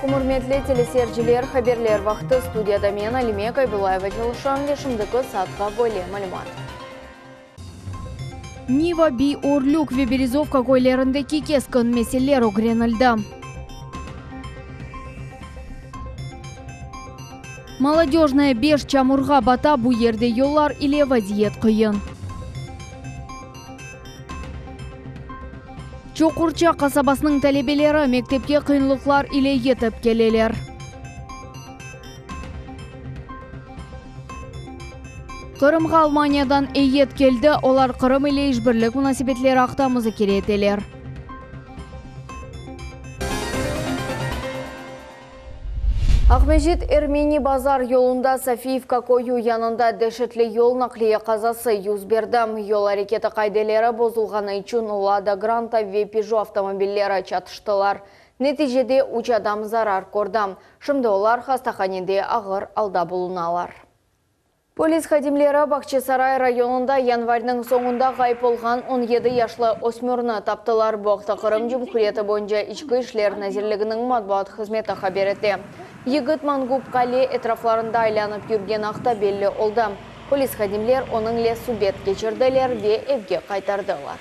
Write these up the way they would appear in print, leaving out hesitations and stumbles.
алейкум, урметли телесерджилер, хаберлер вақты студияда мен Алиме Кайбулаева жылышам вешімдікі сатқа бөле мәлімат. Нива би Орлюк ве Березовка көйлеріндегі кескін меселер огренілді. Молодежная беш чамурға бата бұ ерде йоллар иле вазиет қиын. Чоқурча қасабасының тәлебелері мектепке қиынлықлар иле етіп келелер. Қырымға Алманиядан әйет келді, олар Қырым иле ішбірлік мұнасибетлер ақтамызы керетелер. Ақмежит Эрмени базар yolunda Софиевка кою янында дәшетлі yol нақлия қазасы юз берді. Yol әрекеті қайделері бозылғаны үшін Лада Гранта ве Пежо автомобиллері чатыштылар. Нәтижеде үш адам зарар көрді. Шымды олар хастаханеде ағыр алда болуналар. Полис хадимлері Бақчысарай районында январьның соңында ғайып болған 17 яшлы осмөрні таптылар. Боқты Қырым Жұмхуреті бойынша ішкі ішлер нәзірлігінің матбуат қызметі хабереті. Егіт Мангуб Қали этрафларында айланып жүрген ақта белі олды. Полис хадимлер оның ле субет кечірділер ве евге қайтардылар.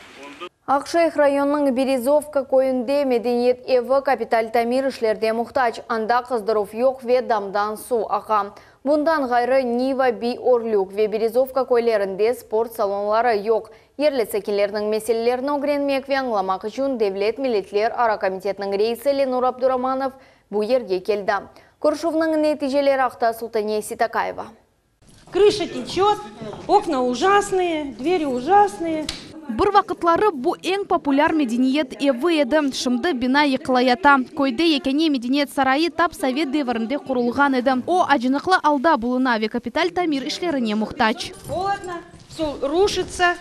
Ақшайх районның Березовка көйінде медениет еві капиталь тамир ішлерде мұқтач. Анда қыздырып йоқ ве дамдан су аға. Бұндан ғайры Нива би Орлюк ве Березовка көйлерінде спорт салонлары йоқ. Ерлі сәкелерінің меселелерін огренмек ве аңламақ үшін Девлет Милетлер Ара комитетінің рейсі Ленур Абдураманов бұл ерге келді. Куршувның нәтижелері ақта Султания Ситакаева. Крыша течет, окна ужасные, двери ужасные. Бір вақытлары бұ ең популяр медениет еві еді. Шымды бина еқылаята. Көйде екене медениет сарайы тап совет девірінде құрылған еді. О ажынықлы алда бұлына ве капиталь тамир ішлеріне мұқтач. Холодно, все рушится,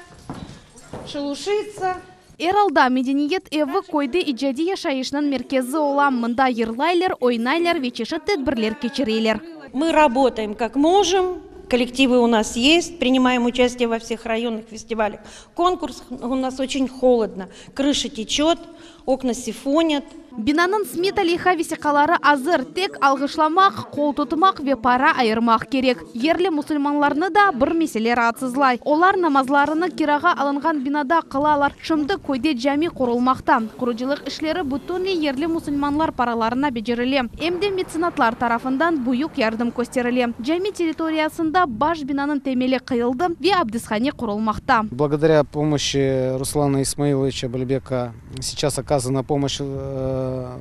шелушится. Эралда медениет еві көйде иджади яшайышның меркезі олам. Мында ерлайлер, ойнайлер, вечеші тәдбірлер кечерелер. Мы работаем как можем. Коллективы у нас есть, принимаем участие во всех районных фестивалях. Конкурс у нас очень холодно. Крыша течет, окна сифонят. Бинанын сметалиха весекалары азыр тек алғышламақ, қол тұтымақ ве пара айырмақ керек. Ерлі мұсылманларны да бір меселер атсызлай. Олар намазларыны кираға алынған бинада қылалар. Шымды көйде жами құрылмақта. Құрыжылық ішлері бұттуны ерлі мұсылманлар параларына бежіріле. Емде меценатлар тарафындан бұйық ярдым көстеріле. Жами территориясында баш бинанын темелі қиылды ве Абдисхане құрылмақта. Благодаря помощи Руслана Исмаиловича Бальбека сейчас оказана помощь в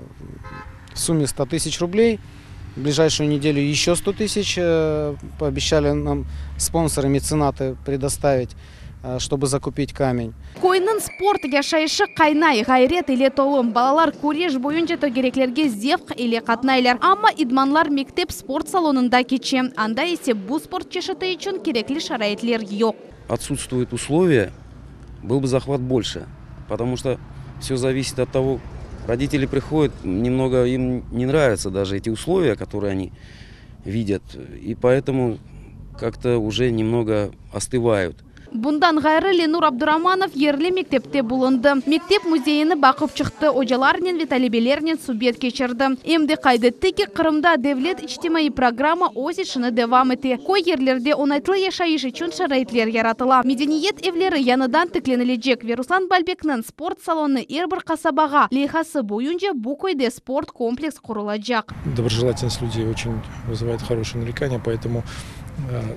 сумме 100 тысяч рублей. В ближайшую неделю еще 100 тысяч пообещали нам спонсоры, меценаты предоставить, чтобы закупить камень. Койнын спорт яшайшы қайнай ғайрет иле толым. Балалар көреш бойынша төгереклерге зевқ иле қатнайлар. Амма идманлар мектеп спорт салонында кече. Анда есе бұл спорт чешіті үшін керекли шарайтлер yok. Отсутствуют условия, был бы захват больше, потому что все зависит от того, родители приходят, немного им не нравятся даже эти условия, которые они видят, и поэтому как-то уже немного остывают. Бұндан ғайры Ленур Абдураманов ерлі мектепте бұлынды. Мектеп музейіні бақып шықты, ожаларнен ве талебелернен субет кечірді. Емді қайдетті ки Қырымда Девлет иштимаи программа осишыны девам еті. Кой ерлерде онайтлы яшайыш үшін шарайтлер яратыла. Медениет евлері яныдан тікленілежек. Руслан Бальбекнің спорт салоны әрбір қасабаға лейхасы бойынша бұ койде спорт комплекс құрылacak. Доброжелательность людей очень вызывает хорошее нарекание, поэтому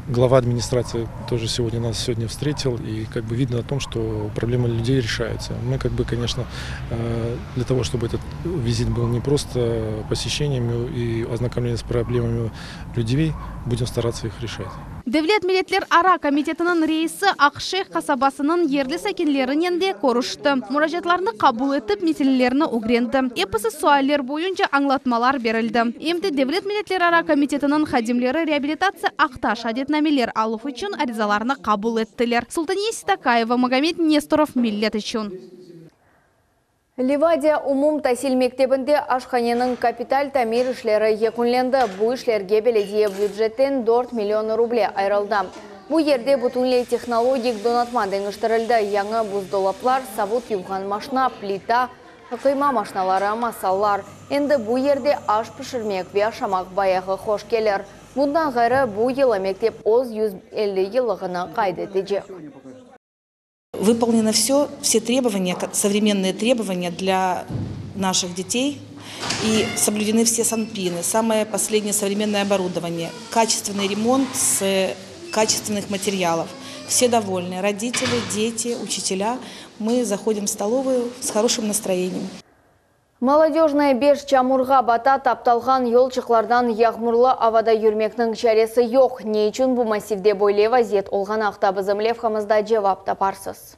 глава администрации тоже нас сегодня встретил, и видно о том, что проблемы людей решаются. Мы, конечно, для того, чтобы этот визит был не просто посещением и ознакомлением с проблемами людей, будем стараться их решать. Девлет Милетлер Ара комитетінің рейсі Ақшайх қасабасының ерлі сәкенлерінен де көрішті. Мұражатларны қабыл етіп, меселелеріні угренді. Епісі суалер бойынша аңлатмалар берілді. Емді Девлет Милетлер Ара комитетінің хадимлері реабилитация ақташ адетнамелер алып үшін аризаларны қабыл еттілер. Султания Ситакаева, Магомед Несторов, Миллет үшін. Ливадия умум тәсіл мектебінде ашханенің капиталь тамир ішлері екунленді. Бұл ішлерге беледие бюджеттен 4 миллион рубле айрылды. Бұл ерде бұтынле технологик донатма деңіштірілді. Яңы бұздолаплар, савут юған машина, плита, Қойма машиналары, масаллар. Енді bu yerде аш пішірмек ве шамақ баяғы хош келер. Bundan ғайры bu yılı мектеп оз 150 yılығына қайды тежек. Выполнено все требования, современные требования для наших детей. И соблюдены все санпины, самое последнее современное оборудование, качественный ремонт с качественных материалов. Все довольны, родители, дети, учителя. Мы заходим в столовую с хорошим настроением. Молодежная беш чамурға бата тапталған елчықлардан яғмырлы авада юрмекнің чаресі yok. Не үшін bu массивде бойле вазет олған ақтабызым левхамызда жевап тапарсыз.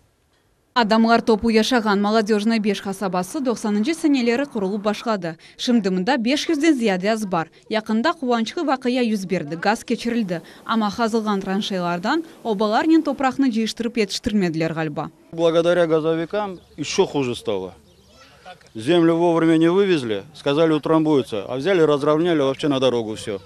Адамлар топу яшаған молодежный беш қасабасы 90-нчы сенелері құрылып башқады. Шымдымында 500-ден зияде аз бар. Яқында қуанчқы вақия yüz берді, газ кечірілді. Ама қазылған траншейлардан обалар нен топрақны жиыштырып етіштірмеділер ғалба. Благодаря газовикам еще хуже стало. Землю вовремя не вывезли, сказали утрамбуется, а взяли, разровняли вообще на дорогу все.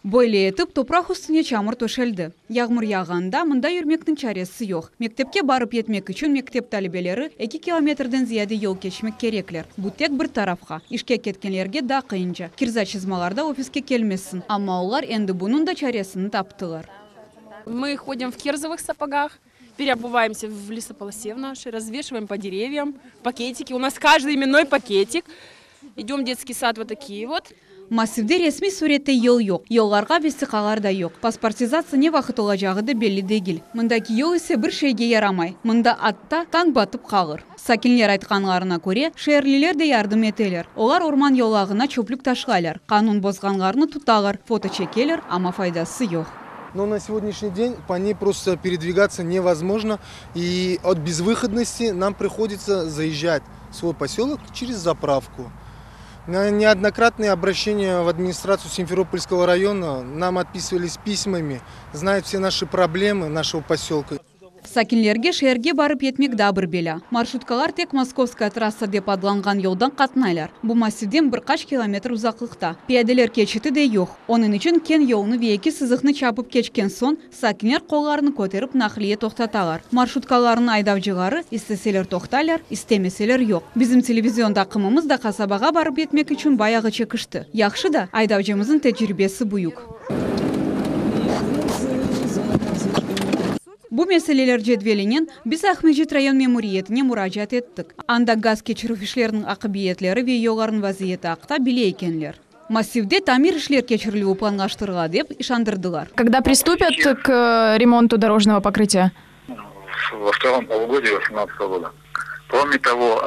Бойле етіп, топрақ үстіне чамыр төшелді. Яғмыр яғанда мұнда үрмектің чаресі жоқ. Мектепке барып етмек үшін мектеп талибелері 2 километрден зияде ел кешмек кереклер. Бұл тек бір тарафқа. Ішке кеткенлерге да қиынша. Кирза чизмаларда офиске келмесін. Амма олар енді бұның да чаресін таптылар. Мы ходим в кирзовых сапогах, переобуваемся в лесополосе в нашей, развешиваем по деревьям пакетики. У нас каждый именной пакетик. Идем в детский сад вот такие вот. Массивде ресми суретте ел yok. Елларға бесі қағарда yok. Паспортизация не вақыт олажағыды белі дегіл. Мұндаки ел есе бір шейге ярамай. Мұнда атта таң батып қағыр. Сакинлер айтқанларына көре, шehirliler де ярдым етелер. Олар орман елағына чөплік ташқайлар. Қанун бозғанларны тұтағыр. Фото чекелер, ама файдасы yok. Но на сегодняшний день по ней просто передвигаться невозможно. И от безвыходности нам приходится заезжать в свой поселок через заправку. На неоднократные обращения в администрацию Симферопольского района нам отписывались письмами, знают все наши проблемы нашего поселка. Сакинлерге шерге барып етмек дабыр беля. Маршруткалар тек Московская трасса деп адланған елдан қатнайлар. Бұл массивден бір қаш километр ұзақлықта. Пиаделер кечіті де yok. Оның үшін кен елны веки сызықны чапып кечкен сон, сакинлер қоларыны көтеріп нақлие тоқтаталар. Маршруткаларын айдавжылары истеселер тоқталар, истемеселер yok. Bizim телевизионда қымымыз да қасабаға барып етмек үшін баяғы чекішті. Яқшы да айдавжымыздың тәжірибесі бұйық. Bu meseleler cedvelinin biz Ahmedjit rayon memuriyetine müracaat ettik. Anda gaz keçirу işlerinin akıbiyetleri ve yolların vaziyeti akta bile ekenler. Массивде тамир ишлер keçirilүү планлаштырыла деп ишандырдылар. Когда приступят к ремонту дорожного покрытия? Во втором полугодии 2018 года. Кроме того,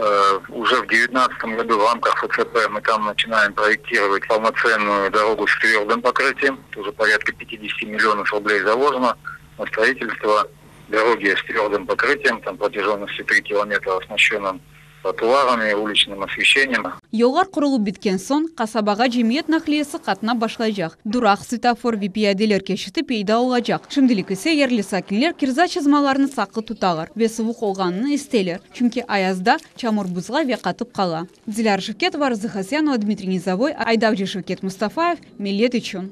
уже в 2019 году в рамках ФЦП мы там начинаем проектировать полноценную дорогу с твердым покрытием. Уже порядка 50 миллионов рублей заложено на строительство дороги с твердым покрытием, там протяженностью 3 километра, оснащенным тротуарами, уличным освещением. Yollar kurulup bitken son, kasabaga cemiyet nakliyesi katına başlayacak. Durak, svetofor ve piyadeler keçiti peyda olacak. Şimdilik ise yerli sakinler kirza çizmalarını saklı tutağır ve soğuk olganını isteler. Çünkü ayazda çamur buzğa ve katıp kala. Dilar Şevket var, Zıhasyanova, Dmitriy Nizavoy, Aydavcı Şevket Mustafaev, Millet için.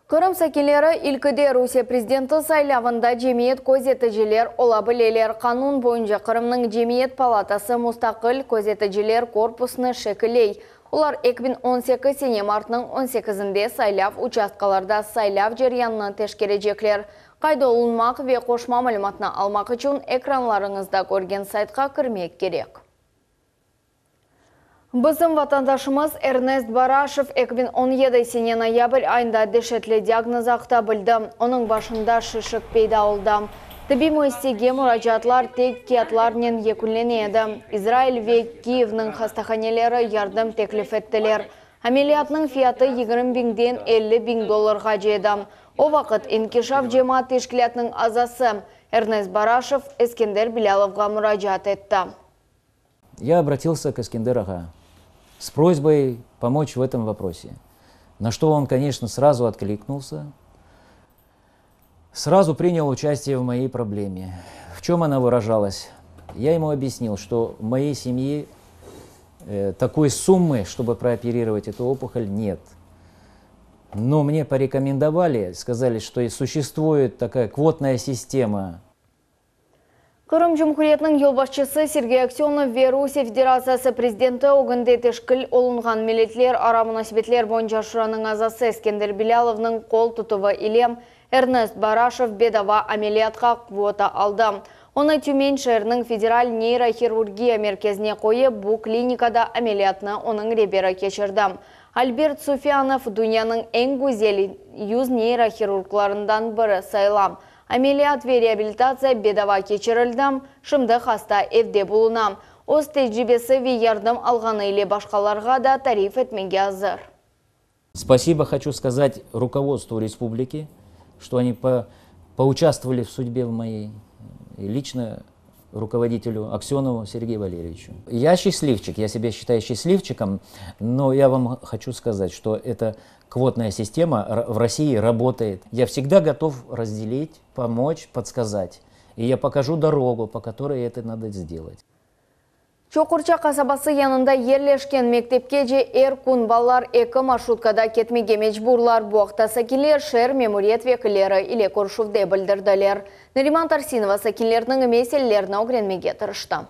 Кырым сакелері илкіде Русия президенті сайлавында жемиет көзетіжілер олабылелер. Қанун бойынша Қырымның жемиет палатасы мұстақыл көзетіжілер корпусыны шекілей. Олар 2018 сене мартының 18-інде сайлав участкаларда сайлав жерянны тешкережеклер. Қайда олынмақ ве қошма мәліматына алмақ үшін экранларыңызда көрген сайтқа кірмек керек. Bizim vatandaşımız Ernest Barashov 2017 sene ноябрь ayında dehşetli diagnoz bildi. Onun başında şişik peyda oldu. Tıbbi müessesege müracaatlar tek kağıtlarla yekunlandı. İsrail ve Kiev'nin hastaneleri yardım teklif ettiler. Ameliyatның fiyatı 20.000'den 50.000 dolarga жетті. O vakit İnkişaf Cemaat Teşkilatı'nın azası Ernest Barashov Eskender Bilalov'a müracaat etti. Я обратился к Эскендер ага с просьбой помочь в этом вопросе, на что он, конечно, сразу откликнулся, сразу принял участие в моей проблеме. В чем она выражалась? Я ему объяснил, что в моей семье такой суммы, чтобы прооперировать эту опухоль, нет. Но мне порекомендовали, сказали, что существует такая квотная система. Қырым Жұмхуриетінің елбасшысы Сергей Аксенов Русия Федерациясы президенті оғынды тешкіл олынған милетлер ара мұнасибетлер бойынша шыраның азасы Ескендер Беляловның қол тұтывы илем Эрнест Барашев бедава амелиятқа квота алды. Оны Тюмень шәрінің федераль нейрохирургия мерkezіне қойы бұл клиникада амелиятны оның ребері кешірді. Альберт Суфиянов дүнияның ең güzel 100 нейрохирургларından бірі сайлам. Амелият ве реабилитация бедава кечірілдім, шымды хаста евде болунам. Оз тәжірибесі ве ярдым алғаны или башқаларға да тариф етмеге азыр. Спасибо хочу сказать руководству республики, что они поучаствовали в судьбе в моей, и лично руководителю Аксенову Сергею Валерьевичу. Я счастливчик, я себя считаю счастливчиком, но я вам хочу сказать, что эта квотная система в России работает. Я всегда готов разделить, помочь, подсказать. И я покажу дорогу, по которой это надо сделать. Чоқырча қасабасы янында ерлешкен мектепке же күн баллар екі маршруткада кетмеге мечбурлар буақта сакилер шер мемориет векілері или көршувде білдірділер. Нариман Тарсинова сакилерінің меселлеріне огренмеге тырышты.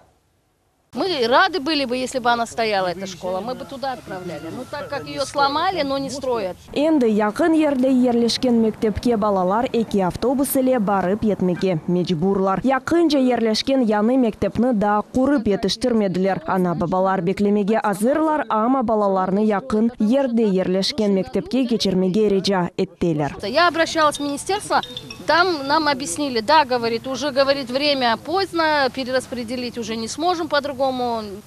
Мы рады были бы, если бы она стояла, эта школа. Мы бы туда отправляли. Ну, так как ее сломали, но не строят. Енді яқын ерде ерлешкен мектепке балалар эки автобус иле барып етмеге мечбурлар. Яқын же ерлешкен яны мектепні да курып етіштірмеділер. Ана бабалар беклемеге азырлар, ама балаларны яқын ерде ерлешкен мектепке кечірмеге режа еттелер. Я обращалась в министерство, там нам объяснили, да, говорит, уже, говорит, время поздно, перераспределить уже не сможем по-другому.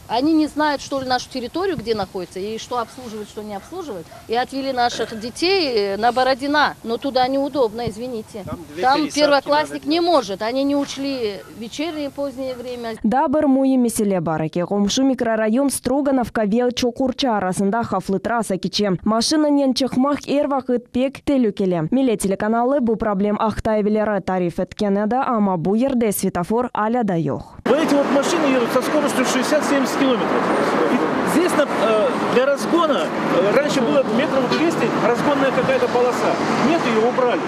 Они не знают, что ли, нашу территорию, где находится, и что обслуживать, что не обслуживать. И отвели наших детей на Бородина. Но туда неудобно, извините. Там первоклассник не может. Они не учли вечернее позднее время. Дабыр муи меселе бараке. Комшу микрорайон Строгановка вел Чокурча арасында хафлы трасса киче. Машинанен чықмақ эр вақыт пек телюкеле. Миле телеканалы бұл проблем Ақтайвелері тариф еткенеді, ама бұл ерде светофор аля да жоқ. Эти вот машины едут со скоростью 60-70 километров. И здесь для разгона, раньше было метров 200, разгонная какая-то полоса. Нет, ее убрали.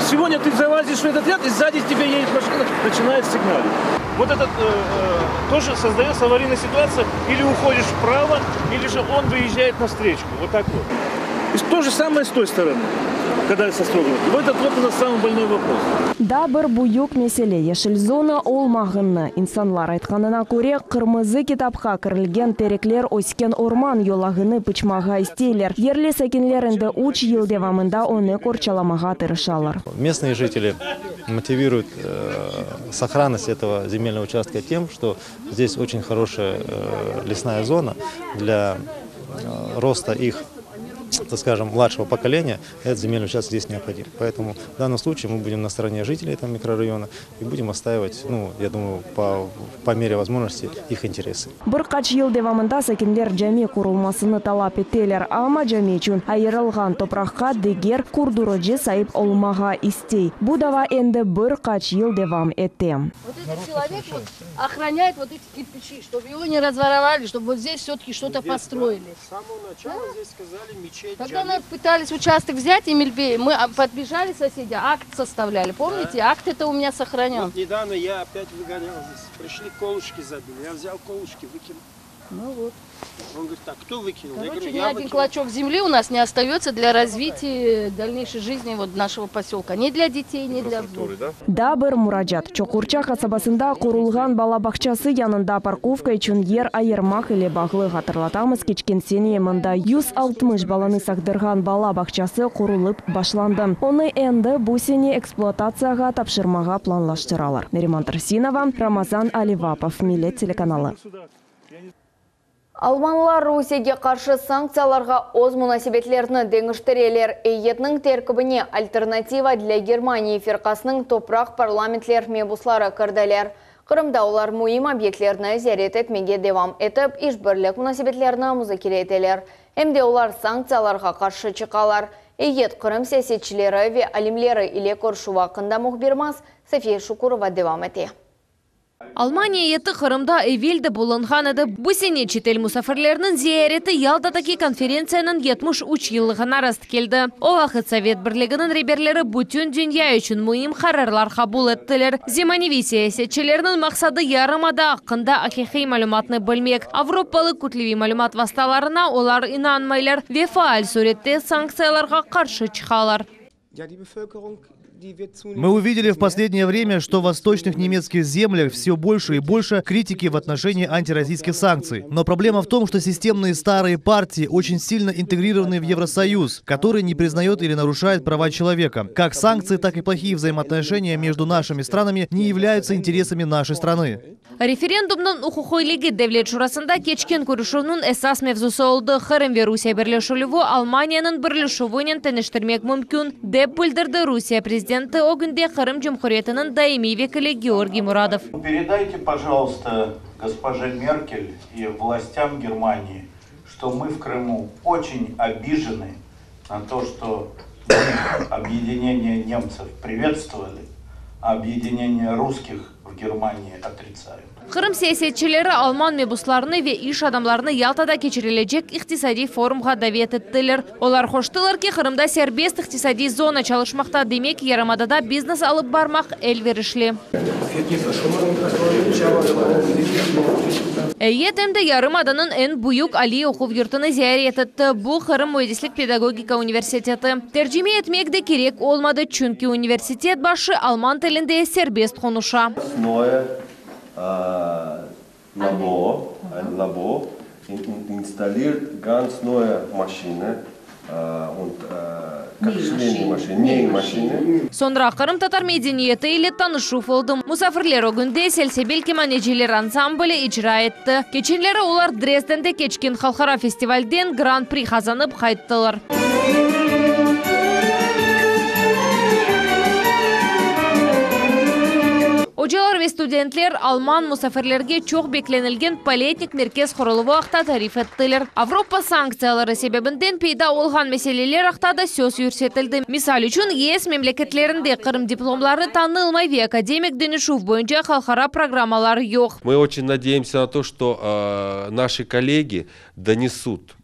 Сегодня ты залазишь в этот ряд, и сзади тебе едет машина, начинает сигналить. Вот это тоже создается аварийная ситуация. Или уходишь вправо, или же он выезжает на встречку. Вот так вот. И то же самое с той стороны. Когда со Строгановки. Вот это вот у нас самый больной вопрос. Дабыр буюк меселе ешіл зона олмағынны. Инсанлар айтқанына көре қырмызы китапқа кірілген тереклер оскен орман йолагыны пычмаға істейлер. Ерлі сәкенлерінде уч ел девамында оны корчаламаға тырышалар. Местные жители мотивируют сохранность этого земельного участка тем, что здесь очень хорошая лесная зона для роста их, так скажем, младшего поколения, этот земельный участок здесь необходим. Поэтому в данном случае мы будем на стороне жителей этого микрорайона и будем отстаивать, я думаю, по мере возможности их интересы. Бір қач ел девамында сәкенлер жәме құрылмасыны талап етелер, ама жәме үшін айырылған топраққа дегер курдурыжы сайып олмаға истей. Будава енді бір қач ел девам етем. Вот этот человек вот охраняет вот эти кирпичи, чтобы его не разворовали, чтобы вот здесь все-таки что-то построили. С самого начала здесь сказали мечеть. Когда мы пытались участок взять, Эмильбей, мы подбежали соседи, акт составляли. Помните, да. Акт это у меня сохранен. Вот недавно я опять выгонял здесь. Пришли, колышки забили. Я взял колышки, выкинул. Ну вот. Он говорит, так, кто выкинул? Короче, я говорю, ни один клочок земли у нас не остается для развития дальнейшей жизни вот нашего поселка. Ни для детей, ни для взрослых. Дабыр мураджат. Чокурча қасабасында құрылған балабақчасы янында парковка үшін ер айырмақ или бағлы қатырлатамыз кечкен сене мында 160 баланы сақтырған балабақчасы құрылып башланды. Оны енді бұл сене эксплуатацияға тапшырмаға планлаштыралар. Нариман Тарсинова, Рамазан Аливапов, Милет телеканалы. Алманлар Русияге қаршы санкцияларға оз мұнасибетлеріні деңіштірелер әйетнің теркібіне альтернатива для Германии фирқасының топрақ парламентлер мебуслары кірділер. Қырымда олар мұйым объектлеріні зәрет етмеге девам етіп, ішбірлік мұнасибетлеріні мұзакер етелер. Әмде олар санкцияларға қаршы чықалар. Әйет Қырым сәсетчілері ве алимлері иле көршу вақында мұхбирмаз София Шукурова девам ете. Алмания еті Қырымда эвелді болынған еді. Бұсене четел мұсафірлерінің зияреті Ялдатаки конференцияның 73 елігіна раст келді. О вақыт Совет Бірлігінің реберлері бүтін дүния үшін мұйым қарарлар қабыл еттілер. Земаневи саясетчілерінің мақсады ярымада ақында ақиқи мәліматны білмек. Авропалы күтлеви мәлімат васталарына олар инанмайлар ве фаал суретте санкцияларға қаршы чықалар. Мы увидели в последнее время, что в восточных немецких землях все больше и больше критики в отношении антироссийских санкций. Но проблема в том, что системные старые партии очень сильно интегрированы в Евросоюз, который не признает или нарушает права человека. Как санкции, так и плохие взаимоотношения между нашими странами не являются интересами нашей страны. Референдумның ұқықойлығы Девлет Шурасында кечкен көрішуінің әсас мевзусы олды. Қырым ве Русия бірлешулігі Алманияның бірлешуінен тәніштірмек мүмкін деп білдірді Русия президенті огінде Қырым Жұмхуретінің даими векілі Георгий Мурадов. Передайте, пожалуйста, госпоже Меркель и властям Германии, что мы в Крыму очень обижены на то, что мы объединение немцев приветствовали, а объединение русских в Германии отрицают. Қырым саясетчілері Алман мебусларыны ве иш адамларыны Ялтада кечірележек иқтисади форумға давет еттілер. Олар хоштылар ки Қырымда сербест иқтисади зона çalışмақта демек ярамадада бизнес алып бармақ әл верішлі. Әйетімді ярымаданың ән бұйық Али оқув юртыны зиярет етті. Бұл Қырым Мөйдеслік педагогика университеті. Тәржіме етмек де керек олмады, чүнкі университет башы алман тілінде сербест қонуша. Labor installiert ganz neue Maschine und Sonra Қырым татар медениеті ile танышу болды. Мұсафірлер огынде селсебел кеманежелер ансамблі ичра етті. Кеченлері олар Дрезденде кечкен халқара фестивальден гран-при қазанып қайттылар. Hocalar ve studentler Alman musafirlerge çok beklenilgen Paletnik merkez kuruluvu aqta tarif ettiler. Avropa sanksiyaları sebebinden peyda olgan meseleler aqta da söz yürsetildi. Misal üçün ES memleketlerinde Kırım diplomlarını tanınılmay ve akademik dönüşü boyunca halkara programmalar yok. Мы очень надеемся на то, что наши коллеги донесут,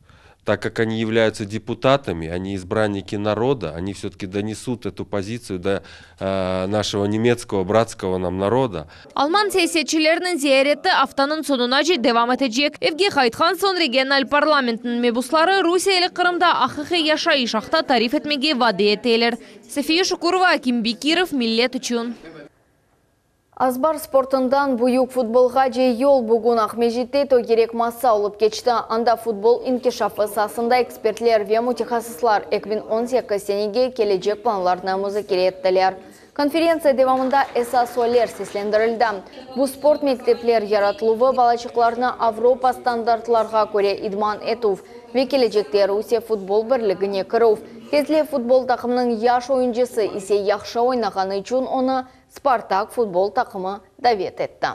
так как они являются депутатами, они избранники народа, они все-таки донесут эту позицию до нашего немецкого братского нам народа. Alman siyasetçilerinin ziyareti haftanın sonuna devam edecek. Evge Haytxanson regional parlamentinin mebusları Rusya ile Kırım'da ahıqı yaşayış aqta tarif etmege vade eteler. Sefiye Şukurova, Akim Bekirov, Millet üçün. Азбар спортындан бұйық футболға же ел бүгін Ақмежетте то керек масса олып кечті. Анда футбол инкешафы сасында экспертлер ве мутихасыслар 2018 сенеге келечек планларына музыкер еттілер. Конференция девамында эсасуалер сеслендірілді. Бұл спорт мектеплер яратылуы балачықларына Авропа стандартларға көре идман етув. Ве келечекте Русия футбол бірлігіне кірув. Кезле футбол тақымның яш ойыншысы исе яқшы ойнағаны үшін оны Спартак футбол тақымы давет етті.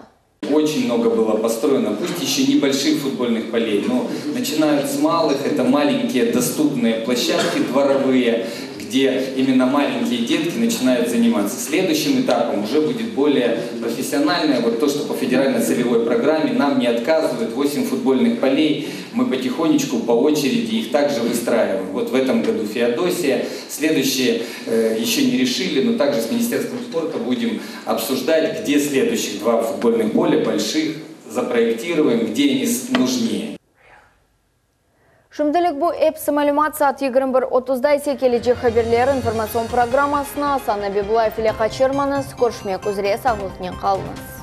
Очень много было построено, пусть еще небольших футбольных полей, но начинают с малых, это маленькие доступные площадки дворовые, где именно маленькие детки начинают заниматься. Следующим этапом уже будет более профессиональное, вот то, что по федеральной целевой программе нам не отказывают, 8 футбольных полей, мы потихонечку по очереди их также выстраиваем. Вот в этом году Феодосия, следующие еще не решили, но также с Министерством спорта будем обсуждать, где следующих 2 футбольных поля больших запроектируем, где они нужнее. Шымдылық бұл эпсі мәлімат саат 21:30-да есе келечек хаберлер информацион программасына Санна Беблаев ile Қачырманыз көршмек үзіре сағылықнен қалыңыз.